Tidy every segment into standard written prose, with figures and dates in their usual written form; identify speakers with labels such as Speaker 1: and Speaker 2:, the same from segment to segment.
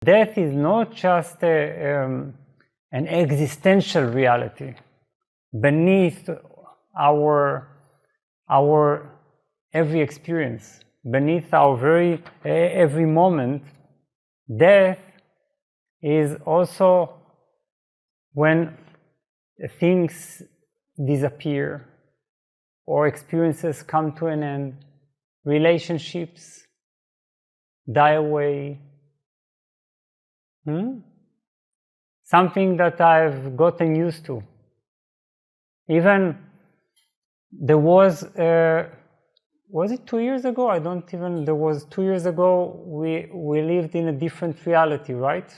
Speaker 1: Death is not just an existential reality beneath our every experience, beneath our every moment. Death is also when things disappear or experiences come to an end, relationships die away. Something that I've gotten used to. Even there was it 2 years ago? There was 2 years ago, we lived in a different reality, right?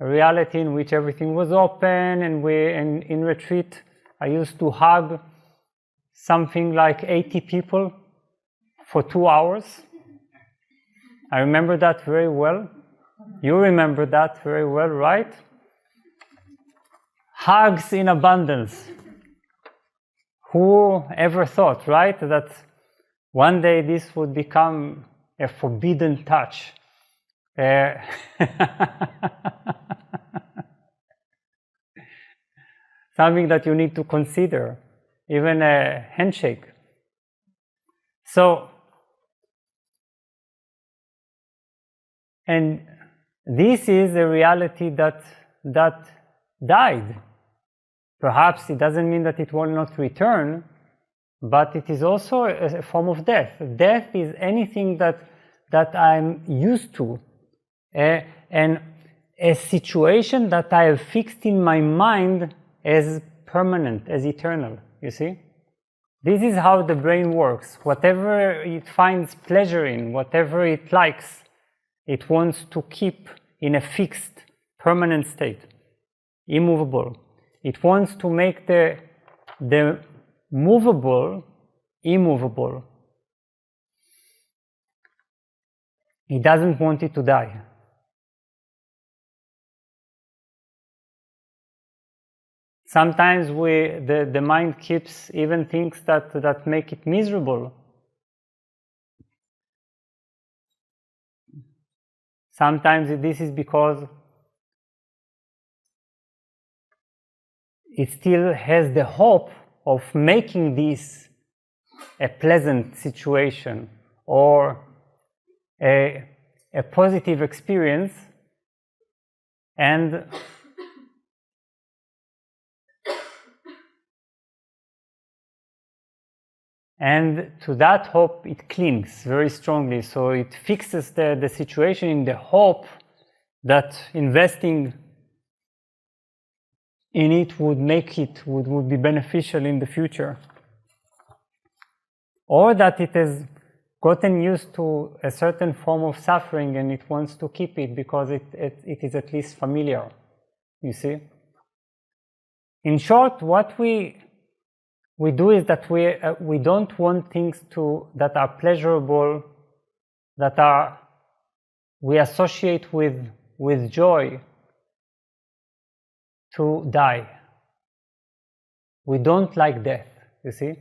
Speaker 1: A reality in which everything was open, and in retreat, I used to hug something like 80 people for 2 hours. I remember that very well. You remember that very well, right? Hugs in abundance. Who ever thought, right, that one day this would become a forbidden touch? Something that you need to consider, even a handshake. So, and this is a reality that died. Perhaps it doesn't mean that it will not return, but it is also a form of death. Death is anything that I'm used to, and a situation that I have fixed in my mind as permanent, as eternal, you see? This is how the brain works. Whatever it finds pleasure in, whatever it likes, it wants to keep in a fixed, permanent state, immovable. It wants to make the movable immovable. It doesn't want it to die. Sometimes the mind keeps even things that make it miserable. Sometimes this is because it still has the hope of making this a pleasant situation or a positive experience, and to that hope it clings very strongly. So it fixes the situation in the hope that investing in it would be beneficial in the future. Or that it has gotten used to a certain form of suffering and it wants to keep it because it is at least familiar, you see? In short, what we do is that we don't want things that are pleasurable, that we associate with joy, to die. We don't like death, you see?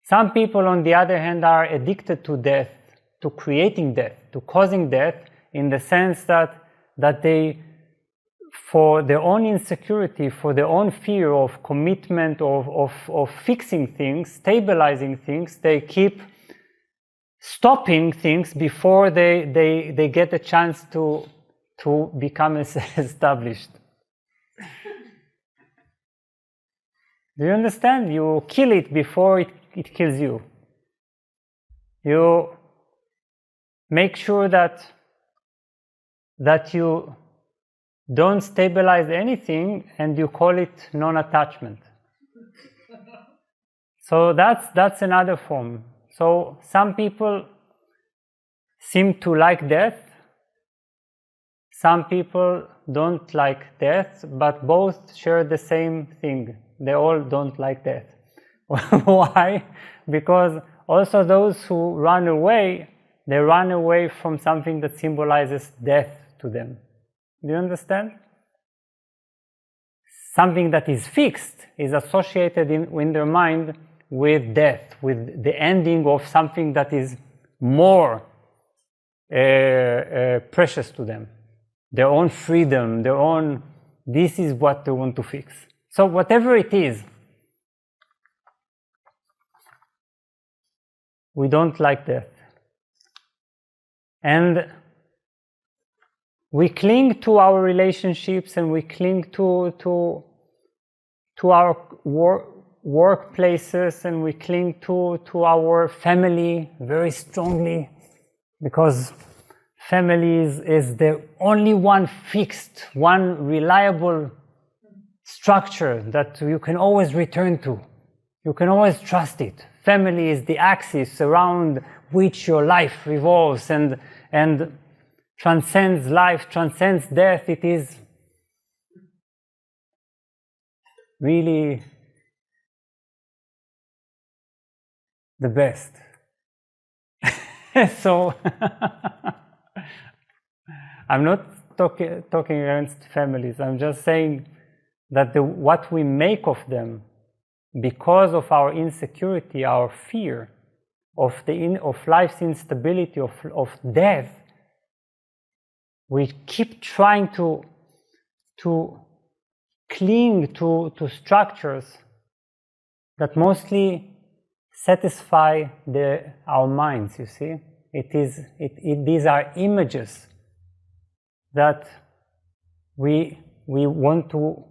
Speaker 1: Some people, on the other hand, are addicted to death, to creating death, to causing death, in the sense that they, for their own insecurity, for their own fear of commitment, of fixing things, stabilizing things, they keep stopping things before they get a chance to become established. Do you understand? You kill it before it kills you. You make sure that you don't stabilize anything, and you call it non-attachment. So that's another form. So some people seem to like death. Some people don't like death, but both share the same thing. They all don't like death. Why? Because also those who run away, they run away from something that symbolizes death to them. Do you understand? Something that is fixed is associated in their mind with death, with the ending of something that is more precious to them. Their own freedom, their own, this is what they want to fix. So whatever it is, we don't like death. And we cling to our relationships, and we cling to our workplaces, and we cling to our family very strongly, because family is the only one fixed, one reliable structure that you can always return to. You can always trust it. Family is the axis around which your life revolves and transcends life, transcends death. It is really the best. So I'm not talking against families. I'm just saying that what we make of them, because of our insecurity, our fear of life's instability, of death, we keep trying to cling to structures that mostly satisfy our minds. You see, these are images that we want to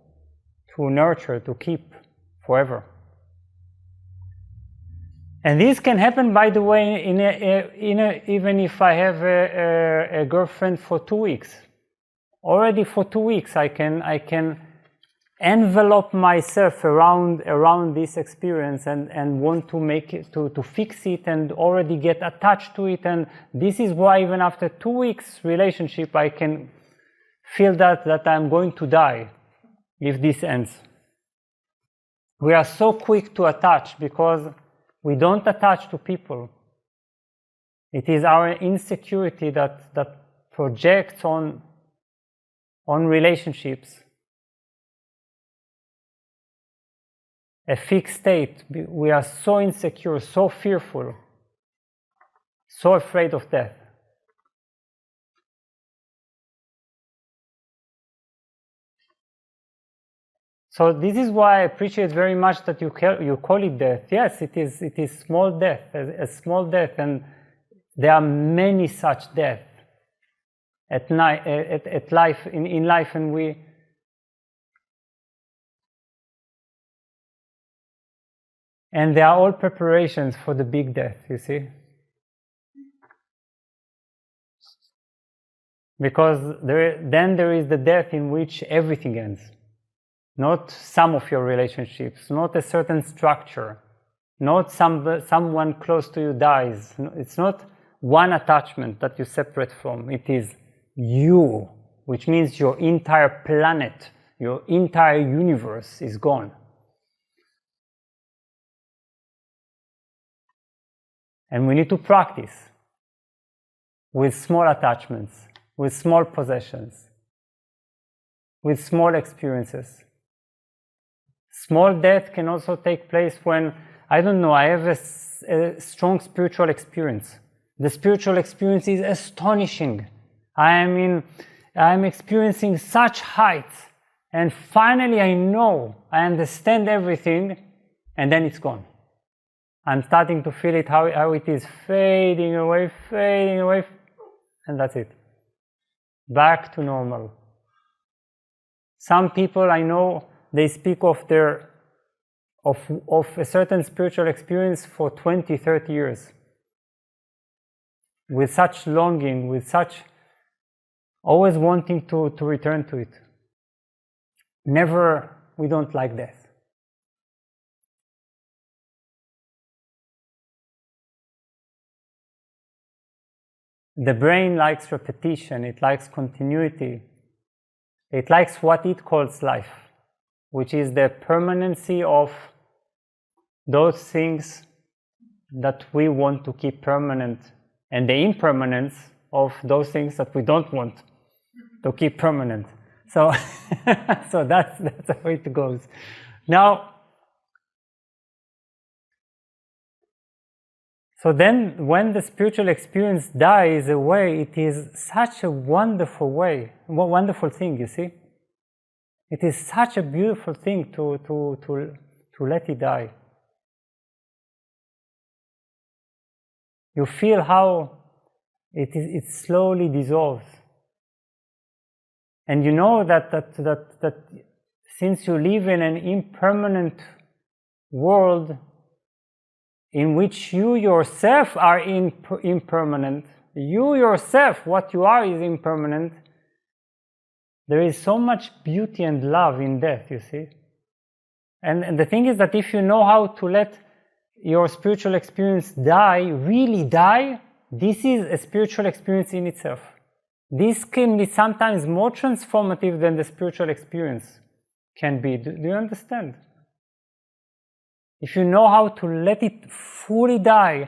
Speaker 1: nurture, to keep forever. And this can happen, by the way, even if I have a girlfriend for 2 weeks. Already for 2 weeks, I can envelop myself around this experience and want to make it, to fix it, and already get attached to it. And this is why even after 2 weeks relationship, I can feel that I'm going to die if this ends. We are so quick to attach because we don't attach to people. It is our insecurity that projects on relationships a fixed state. We are so insecure, so fearful, so afraid of death. So this is why I appreciate very much that you call it death. Yes, it is small death, a small death, and there are many such deaths at life, in life, and they are all preparations for the big death, you see. Because then there is the death in which everything ends. Not some of your relationships, not a certain structure, not someone close to you dies. It's not one attachment that you separate from. It is you, which means your entire planet, your entire universe is gone. And we need to practice with small attachments, with small possessions, with small experiences. Small death can also take place when, I don't know, I have a strong spiritual experience. The spiritual experience is astonishing. I'm experiencing such heights, and finally I know, I understand everything, and then it's gone. I'm starting to feel it, how it is fading away, and that's it. Back to normal. Some people I know, they speak of a certain spiritual experience for 20, 30 years. With such longing, with such always wanting to return to it. Never, we don't like death. The brain likes repetition, it likes continuity. It likes what it calls life, which is the permanency of those things that we want to keep permanent, and the impermanence of those things that we don't want to keep permanent. So, so that's how it goes. So then when the spiritual experience dies away, it is such a wonderful thing, you see. It is such a beautiful thing to let it die. You feel how it slowly dissolves. And you know that since you live in an impermanent world in which you yourself are impermanent, you yourself, what you are, is impermanent, there is so much beauty and love in death, you see. And the thing is that if you know how to let your spiritual experience die, really die, this is a spiritual experience in itself. This can be sometimes more transformative than the spiritual experience can be. Do you understand? If you know how to let it fully die,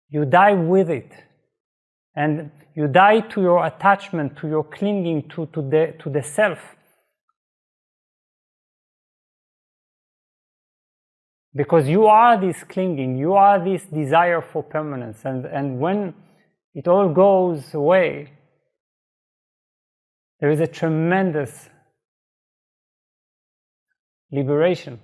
Speaker 1: you die with it. And you die to your attachment, to your clinging to the self. Because you are this clinging, you are this desire for permanence. And when it all goes away, there is a tremendous liberation.